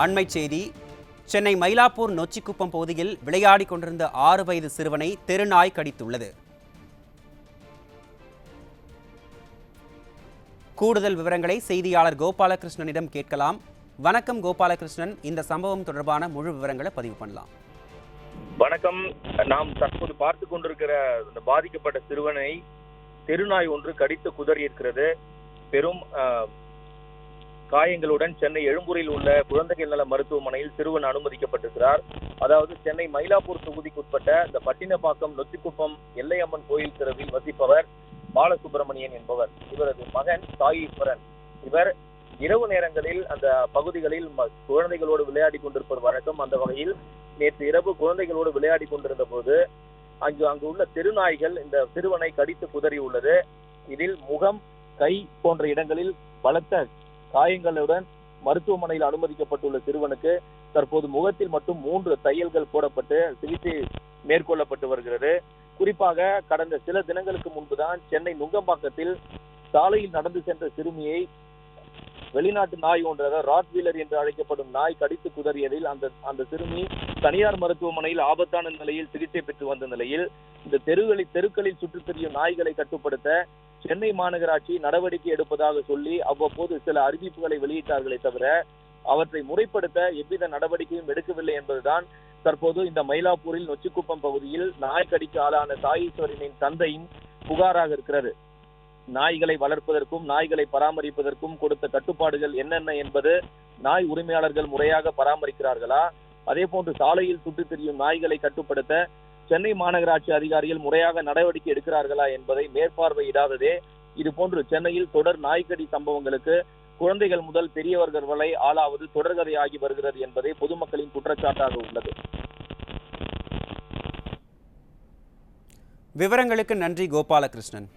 அண்மைச் செய்தி. சென்னை மயிலாப்பூர் நொச்சிக்குப்பம் பகுதியில் விளையாடிக் கொண்டிருந்த 6 வயது சிறுவனை தெருநாய் கடித்துள்ளது. கூடுதல் விவரங்களை செய்தியாளர் கோபாலகிருஷ்ணனிடம் கேட்கலாம். வணக்கம் கோபாலகிருஷ்ணன், இந்த சம்பவம் தொடர்பான முழு விவரங்களை பதிவு பண்ணலாம். வணக்கம். நாம் தற்போது பார்த்து கொண்டிருக்கிற இந்த பாதிக்கப்பட்ட சிறுவனை தெருநாய் ஒன்று கடித்து குதறியிருக்கிறது. பெரும் காயங்களுடன் சென்னை எழும்பூரில் உள்ள குழந்தைகள் நல மருத்துவமனையில் சிறுவன் அனுமதிக்கப்பட்டிருக்கிறார். அதாவது சென்னை மயிலாப்பூர் தொகுதிக்குட்பட்ட இந்த பட்டினப்பாக்கம் நொச்சிக்குப்பம் எல்லையம்மன் கோயில் தெருவில் வசிப்பவர் பாலசுப்ரமணியன் என்பவர். இவரது மகன் சாயீஸ்வரன். இவர் இரவு நேரங்களில் அந்த பகுதிகளில் குழந்தைகளோடு விளையாடி கொண்டிருப்பது வழக்கம். அந்த வகையில் நேற்று இரவு குழந்தைகளோடு விளையாடி கொண்டிருந்த போது அங்கு உள்ள தெருநாய்கள் இந்த சிறுவனை கடித்து குதறி உள்ளது. இதில் முகம், கை போன்ற இடங்களில் பலத்த காயங்களுடன் மருத்துவமனையில் அனுமதிக்கப்பட்டுள்ள சிறுவனுக்கு தற்போது முகத்தில் மட்டும் 3 தையல்கள் போடப்பட்டு சிகிச்சை மேற்கொள்ளப்பட்டு வருகிறது. குறிப்பாக கடந்த சில தினங்களுக்கு முன்புதான் சென்னை நுங்கம்பாக்கத்தில் சாலையில் நடந்து சென்ற சிறுமியை வெளிநாட்டு நாய் ஒன்றாக ராட்வீலர் என்று அழைக்கப்படும் நாய் கடித்து குதறியதில் அந்த சிறுமி தனியார் மருத்துவமனையில் ஆபத்தான நிலையில் சிகிச்சை பெற்று வந்த நிலையில் இந்த தெருக்களில் சுற்றித் திரியும் நாய்களை கட்டுப்படுத்த சென்னை மாநகராட்சி நடவடிக்கை எடுப்பதாக சொல்லி அவ்வப்போது சில அறிவிப்புகளை வெளியிட்டார்களே தவிர அவற்றை முறைப்படுத்த எவ்வித நடவடிக்கையும் எடுக்கவில்லை என்பதுதான் தற்போது இந்த மயிலாப்பூரில் நொச்சிக்குப்பம் பகுதியில் நாய் கடிக்கு ஆளான சாயீஸ்வரனின் தந்தையின் புகாராக இருக்கிறது. நாய்களை வளர்ப்பதற்கும் நாய்களை பராமரிப்பதற்கும் கொடுத்த கட்டுப்பாடுகள் என்னென்ன என்பது நாய் உரிமையாளர்கள் முறையாக பராமரிக்கிறார்களா, அதே போன்று சாலையில் சுற்றித் திரியும் நாய்களை கட்டுப்படுத்த சென்னை மாநகராட்சி அதிகாரிகள் முறையாக நடவடிக்கை எடுக்கிறார்களா என்பதை மேற்பார்வையிடாததே இதுபோன்று சென்னையில் தொடர் நாய்க்கடி சம்பவங்களுக்கு குழந்தைகள் முதல் பெரியவர்கள் வரை ஆளாவது தொடர்கதையாகி வருகிறது என்பதே பொதுமக்களின் குற்றச்சாட்டாக உள்ளது. விவரங்களுக்கு நன்றி கோபாலகிருஷ்ணன்.